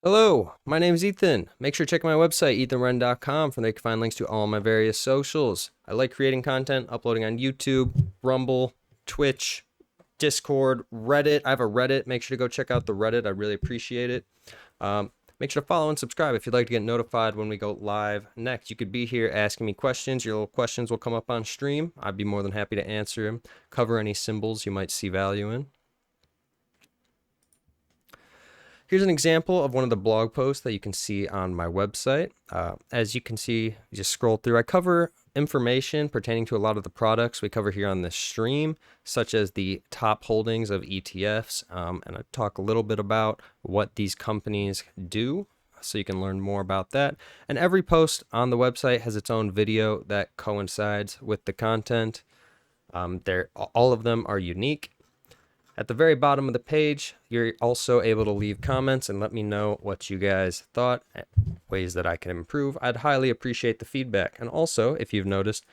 Hello, my name is Ethan. Make sure to check my website, ethanwrenn.com, from there you can find links to all my various socials. I like creating content, uploading on YouTube, Rumble, Twitch, Discord, Reddit. I have a Reddit. Make sure to go check out the Reddit. I really appreciate it. Make sure to follow and subscribe if you'd like to get notified when we go live next. You could be here asking me questions. Your little questions will come up on stream. I'd be more than happy to answer them, cover any symbols you might see value in. Here's an example of one of the blog posts that you can see on my website. As you can see, you just scroll through. I cover information pertaining to a lot of the products we cover here on this stream, such as the top holdings of ETFs, and I talk a little bit about what these companies do, so you can learn more about that. And every post on the website has its own video that coincides with the content. All of them are unique. At the very bottom of the page, you're also able to leave comments and let me know what you guys thought, ways that I can improve. I'd highly appreciate the feedback. And also, if you've noticed,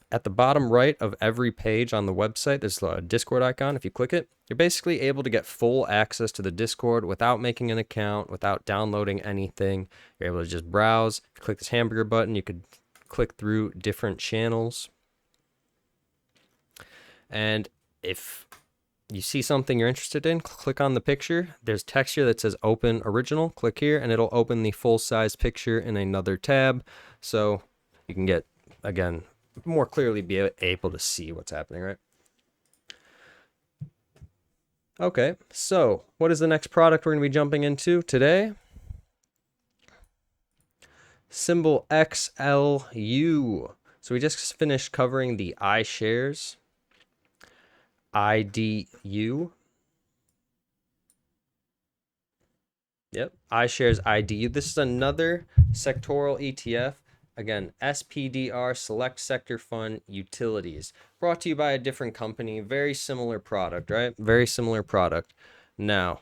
at the bottom right of every page on the website, there's a Discord icon. If you click it, you're basically able to get full access to the Discord without making an account, without downloading anything. You're able to just browse. If you click this hamburger button, you could click through different channels. And if you see something you're interested in, click on the picture. There's text here that says open original. Click here and it'll open the full size picture in another tab. So you can get, again, more clearly be able to see what's happening, right? Okay, so what is the next product we're going to be jumping into today? Symbol XLU. So we just finished covering the iShares IDU. Yep, iShares IDU. This is another sectoral ETF. Again, SPDR, Select Sector Fund Utilities. Brought to you by a different company. Very similar product, right? Very similar product. Now,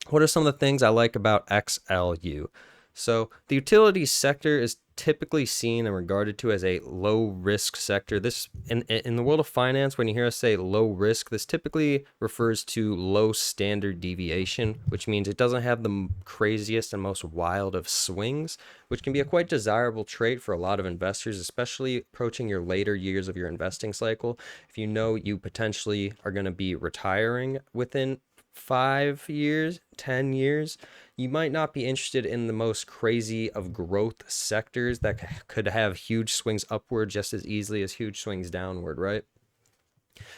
what are some of the things I like about XLU? So the utilities sector is typically seen and regarded to as a low risk sector. This in the world of finance, when you hear us say low risk, this typically refers to low standard deviation, which means it doesn't have the craziest and most wild of swings, which can be a quite desirable trait for a lot of investors, especially approaching your later years of your investing cycle. If you know you potentially are going to be retiring within 5 years, 10 years, you might not be interested in the most crazy of growth sectors that could have huge swings upward just as easily as huge swings downward, right?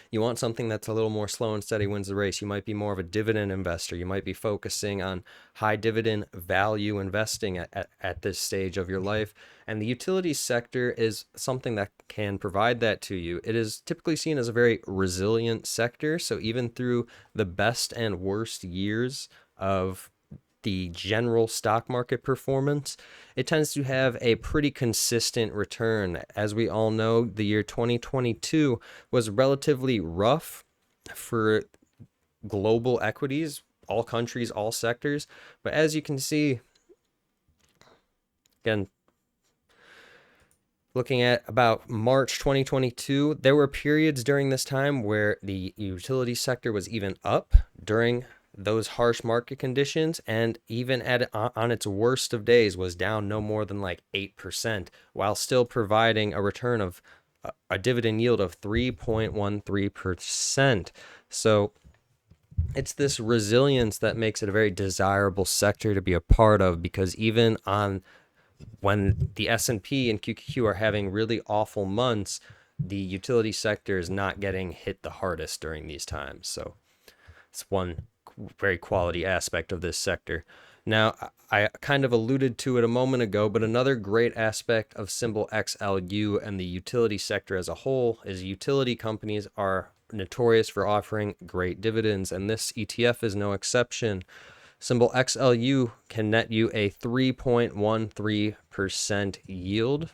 You want something that's a little more slow and steady wins the race. You might be more of a dividend investor. You might be focusing on high dividend value investing at this stage of your life. And the utilities sector is something that can provide that to you. It is typically seen as a very resilient sector. So even through the best and worst years of the general stock market performance, it tends to have a pretty consistent return. As we all know, the year 2022 was relatively rough for global equities, all countries, all sectors. But as you can see, again, looking at about March 2022, there were periods during this time where the utility sector was even up during those harsh market conditions, and even on its worst of days was down no more than like 8%, while still providing a return of a dividend yield of 3.13%. So it's this resilience that makes it a very desirable sector to be a part of, because even on when the S&P and QQQ are having really awful months, the utility sector is not getting hit the hardest during these times. So it's one very quality aspect of this sector. Now, I kind of alluded to it a moment ago, but another great aspect of symbol XLU and the utility sector as a whole is utility companies are notorious for offering great dividends, and this ETF is no exception. Symbol XLU can net you a 3.13% yield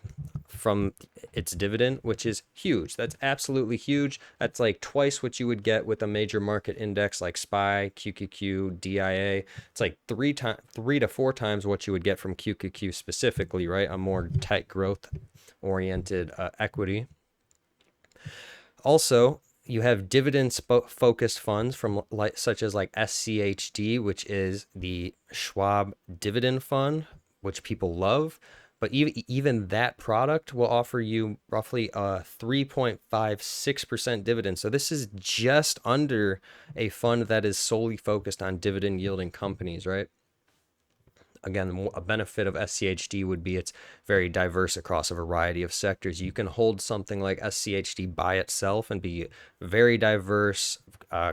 from its dividend, which is huge. That's absolutely huge. That's like twice what you would get with a major market index like SPY, QQQ, DIA. It's like 3 to 4 times what you would get from QQQ specifically, right? A more tech growth oriented equity. Also, You have dividend-focused funds from such as like SCHD, which is the Schwab dividend fund, which people love. But even that product will offer you roughly a 3.56% dividend. So this is just under a fund that is solely focused on dividend yielding companies, right? Again, a benefit of SCHD would be it's very diverse across a variety of sectors. You can hold something like SCHD by itself and be very diverse,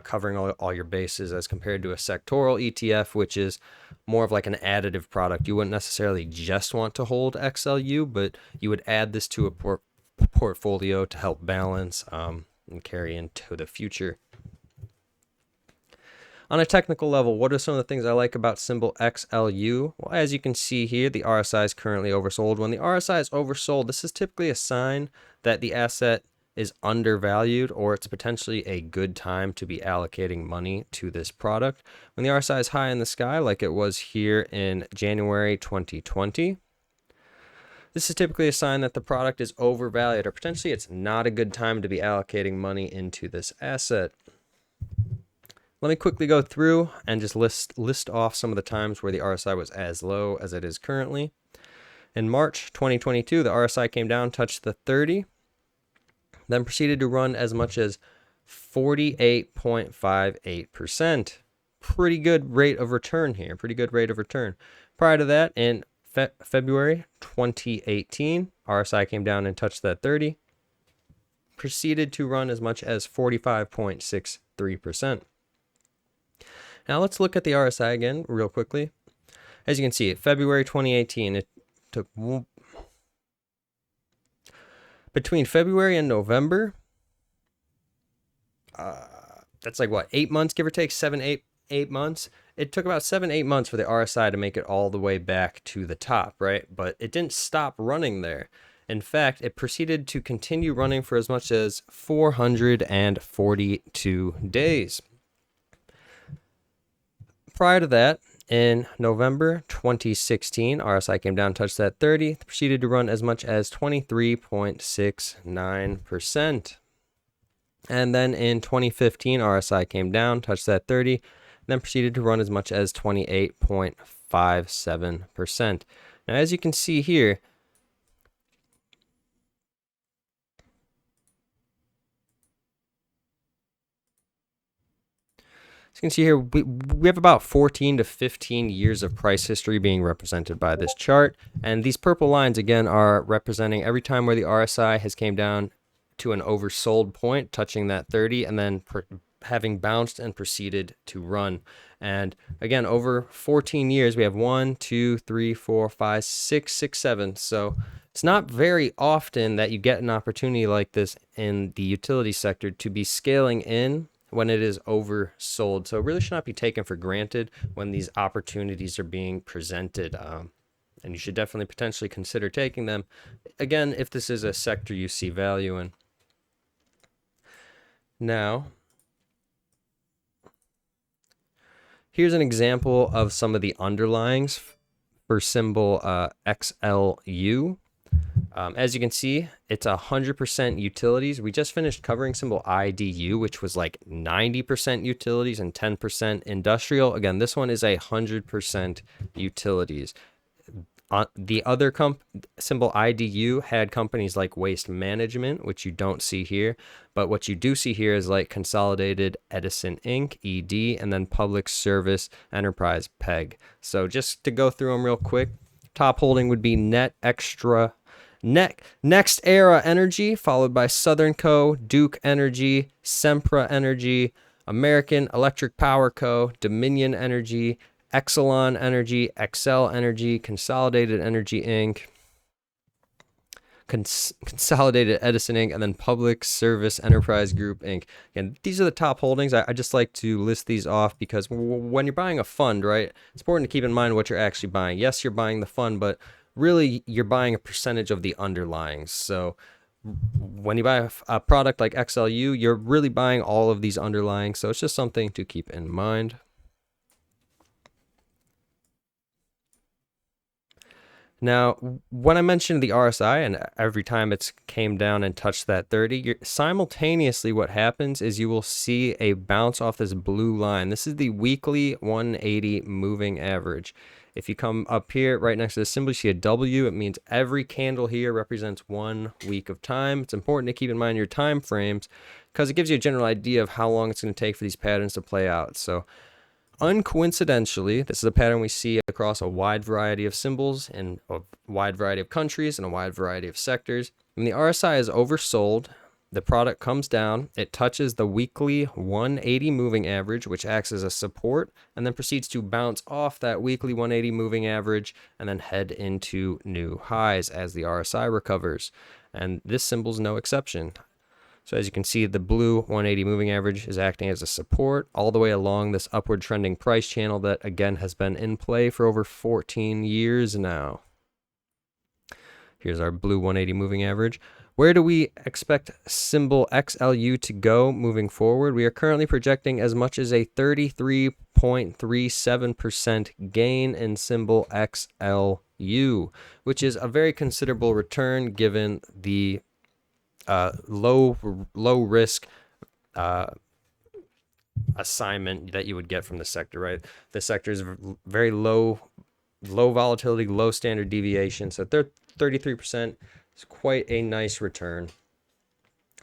covering all your bases, as compared to a sectoral ETF, which is more of like an additive product. You wouldn't necessarily just want to hold XLU, but you would add this to a portfolio to help balance and carry into the future. On a technical level, what are some of the things I like about symbol XLU? Well, as you can see here, the RSI is currently oversold. When the RSI is oversold, this is typically a sign that the asset is undervalued, or it's potentially a good time to be allocating money to this product. When the RSI is high in the sky, like it was here in January 2020, this is typically a sign that the product is overvalued, or potentially it's not a good time to be allocating money into this asset. Let me quickly go through and just list off some of the times where the RSI was as low as it is currently. In March 2022, the RSI came down, touched the 30, then proceeded to run as much as 48.58%. Pretty good rate of return here, pretty good rate of return. Prior to that, in February 2018, RSI came down and touched that 30, proceeded to run as much as 45.63%. Now let's look at the RSI again real quickly. As you can see, February 2018, it took between February and November. That's like what, 8 months, give or take, 8 months. It took about 7-8 months for the RSI to make it all the way back to the top, right? But it didn't stop running there. In fact, it proceeded to continue running for as much as 442 days. Prior to that, in November 2016, RSI came down, touched that 30, proceeded to run as much as 23.69%. And then in 2015, RSI came down, touched that 30, then proceeded to run as much as 28.57%. Now, as you can see here, you can see here, we have about 14 to 15 years of price history being represented by this chart. And these purple lines, again, are representing every time where the RSI has came down to an oversold point, touching that 30, and then having bounced and proceeded to run. And again, over 14 years, we have 1, 2, 3, 4, 5, 6, 7. So it's not very often that you get an opportunity like this in the utility sector to be scaling in when it is oversold. So it really should not be taken for granted when these opportunities are being presented. And you should definitely potentially consider taking them, again, if this is a sector you see value in. Now, here's an example of some of the underlyings for symbol XLU. As you can see, it's 100% utilities. We just finished covering symbol IDU, which was like 90% utilities and 10% industrial. Again, this one is 100% utilities. The other symbol IDU had companies like Waste Management, which you don't see here. But what you do see here is like Consolidated Edison Inc., ED, and then Public Service Enterprise, PEG. So just to go through them real quick, top holding would be Next Era Energy, followed by Southern Co., Duke Energy, Sempra Energy, American Electric Power Co., Dominion Energy, Exelon Energy, Xcel Energy, Consolidated Energy Inc., Consolidated Edison Inc., and then Public Service Enterprise Group Inc. And these are the top holdings. I just like to list these off because when you're buying a fund, right, it's important to keep in mind what you're actually buying. Yes, you're buying the fund, but really you're buying a percentage of the underlyings. So when you buy a product like XLU, you're really buying all of these underlyings. So it's just something to keep in mind. Now, when I mentioned the RSI, and every time it's came down and touched that 30, simultaneously what happens is you will see a bounce off this blue line. This is the weekly 180 moving average. If you come up here right next to the symbol, you see a W. It means every candle here represents 1 week of time. It's important to keep in mind your time frames because it gives you a general idea of how long it's going to take for these patterns to play out. So uncoincidentally, this is a pattern we see across a wide variety of symbols in a wide variety of countries and a wide variety of sectors. When the RSI is oversold, the product comes down, it touches the weekly 180 moving average, which acts as a support, and then proceeds to bounce off that weekly 180 moving average and then head into new highs as the RSI recovers. And this symbol is no exception. So as you can see, the blue 180 moving average is acting as a support all the way along this upward trending price channel that again has been in play for over 14 years now. Here's our blue 180 moving average. Where do we expect symbol XLU to go moving forward? We are currently projecting as much as a 33.37% gain in symbol XLU, which is a very considerable return given the low risk assignment that you would get from the sector, right? The sector is very low volatility, low standard deviation. So 33% is quite a nice return.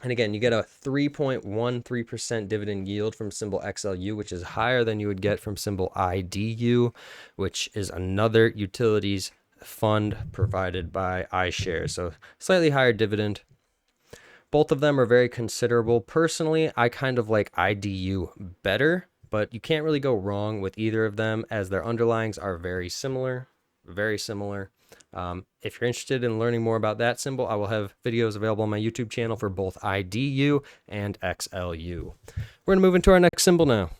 And again, you get a 3.13% dividend yield from symbol XLU, which is higher than you would get from symbol IDU, which is another utilities fund provided by iShares. So slightly higher dividend. Both of them are very considerable. Personally, I kind of like IDU better, but you can't really go wrong with either of them as their underlyings are very similar, very similar. If you're interested in learning more about that symbol, I will have videos available on my YouTube channel for both IDU and XLU. We're going to move into our next symbol now.